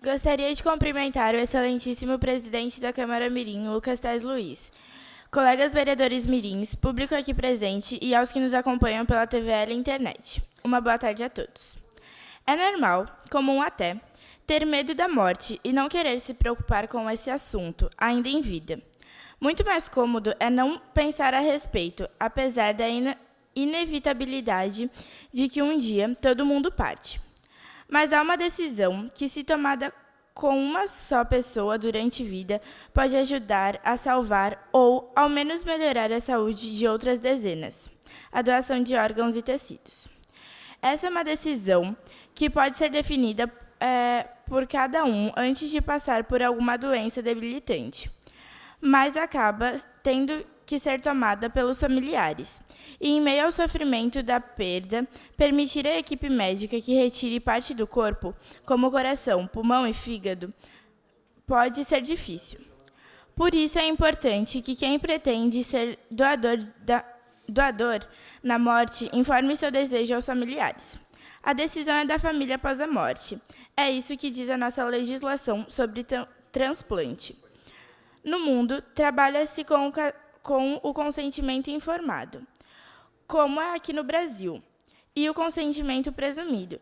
Gostaria de cumprimentar o excelentíssimo presidente da Câmara Mirim, Lucas Tais Luiz, colegas vereadores mirins, público aqui presente e aos que nos acompanham pela TVL e internet. Uma boa tarde a todos. É normal, comum até, ter medo da morte e não querer se preocupar com esse assunto, ainda em vida. Muito mais cômodo é não pensar a respeito, apesar da inevitabilidade de que um dia todo mundo parte. Mas há uma decisão que, se tomada com uma só pessoa durante a vida, pode ajudar a salvar ou, ao menos, melhorar a saúde de outras dezenas: a doação de órgãos e tecidos. Essa é uma decisão que pode ser definida por cada um antes de passar por alguma doença debilitante, mas acaba tendo que ser tomada pelos familiares. E, em meio ao sofrimento da perda, permitir à equipe médica que retire parte do corpo, como o coração, pulmão e fígado, pode ser difícil. Por isso é importante que quem pretende ser doador na morte informe seu desejo aos familiares. A decisão é da família após a morte. É isso que diz a nossa legislação sobre transplante. No mundo, trabalha-se com o consentimento informado, como é aqui no Brasil, e o consentimento presumido,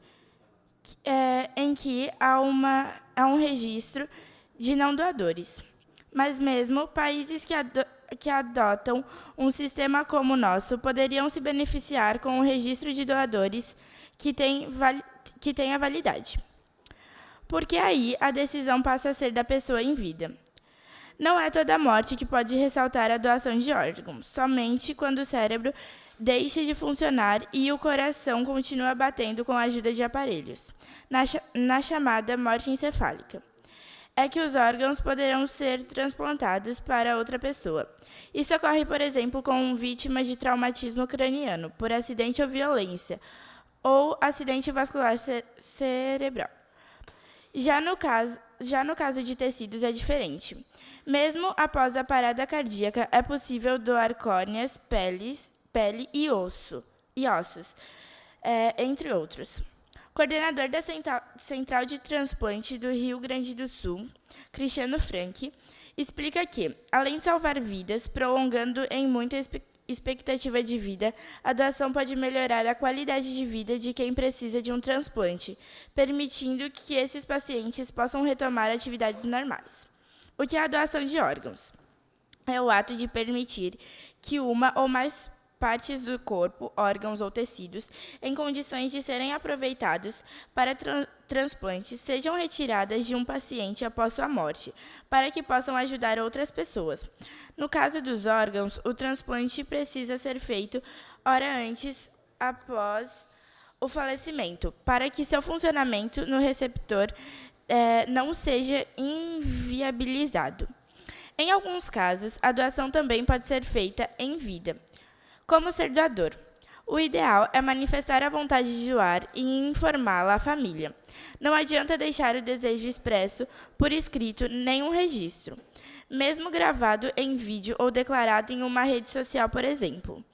em que há um registro de não doadores. Mas mesmo países que adotam um sistema como o nosso poderiam se beneficiar com o registro de doadores que tem a validade, porque aí a decisão passa a ser da pessoa em vida. Não é toda morte que pode ressaltar a doação de órgãos, somente quando o cérebro deixa de funcionar e o coração continua batendo com a ajuda de aparelhos, na chamada morte encefálica. É que os órgãos poderão ser transplantados para outra pessoa. Isso ocorre, por exemplo, com vítima de traumatismo craniano, por acidente ou violência, ou acidente vascular cerebral. Já no caso de tecidos é diferente. Mesmo após a parada cardíaca, é possível doar córneas, pele e ossos, entre outros. Coordenador da Central de Transplante do Rio Grande do Sul, Cristiano Franck, explica que, além de salvar vidas, prolongando em muito a expectativa de vida, a doação pode melhorar a qualidade de vida de quem precisa de um transplante, permitindo que esses pacientes possam retomar atividades normais. O que é a doação de órgãos? É o ato de permitir que uma ou mais partes do corpo, órgãos ou tecidos, em condições de serem aproveitados para transplantes, sejam retiradas de um paciente após sua morte, para que possam ajudar outras pessoas. No caso dos órgãos, o transplante precisa ser feito hora antes após o falecimento, para que seu funcionamento no receptor não seja inviabilizado. Em alguns casos, a doação também pode ser feita em vida. Como ser doador? O ideal é manifestar a vontade de doar e informá-la à família. Não adianta deixar o desejo expresso por escrito nem um registro, mesmo gravado em vídeo ou declarado em uma rede social, por exemplo.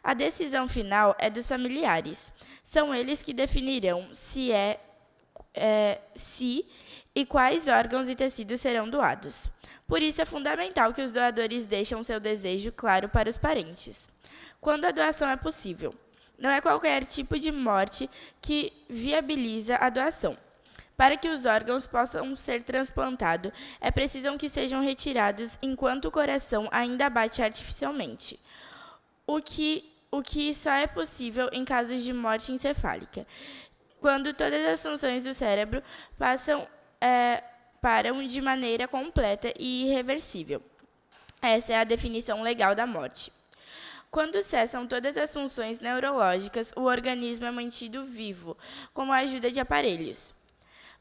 A decisão final é dos familiares. São eles que definirão se e quais órgãos e tecidos serão doados. Por isso é fundamental que os doadores deixem seu desejo claro para os parentes. Quando a doação é possível. Não é qualquer tipo de morte que viabiliza a doação. Para que os órgãos possam ser transplantados, é preciso que sejam retirados enquanto o coração ainda bate artificialmente, o que só é possível em casos de morte encefálica, quando todas as funções do cérebro param de maneira completa e irreversível. Essa é a definição legal da morte. Quando cessam todas as funções neurológicas, o organismo é mantido vivo, com a ajuda de aparelhos.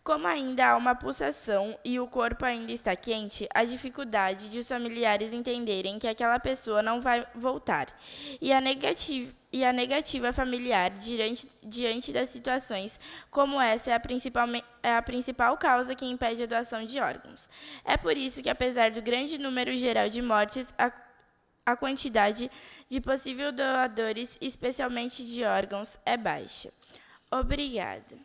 Como ainda há uma pulsação e o corpo ainda está quente, a dificuldade de os familiares entenderem que aquela pessoa não vai voltar, e a negativa familiar diante das situações como essa é a principal causa que impede a doação de órgãos. É por isso que, apesar do grande número geral de mortes, a quantidade de possíveis doadores, especialmente de órgãos, é baixa. Obrigada.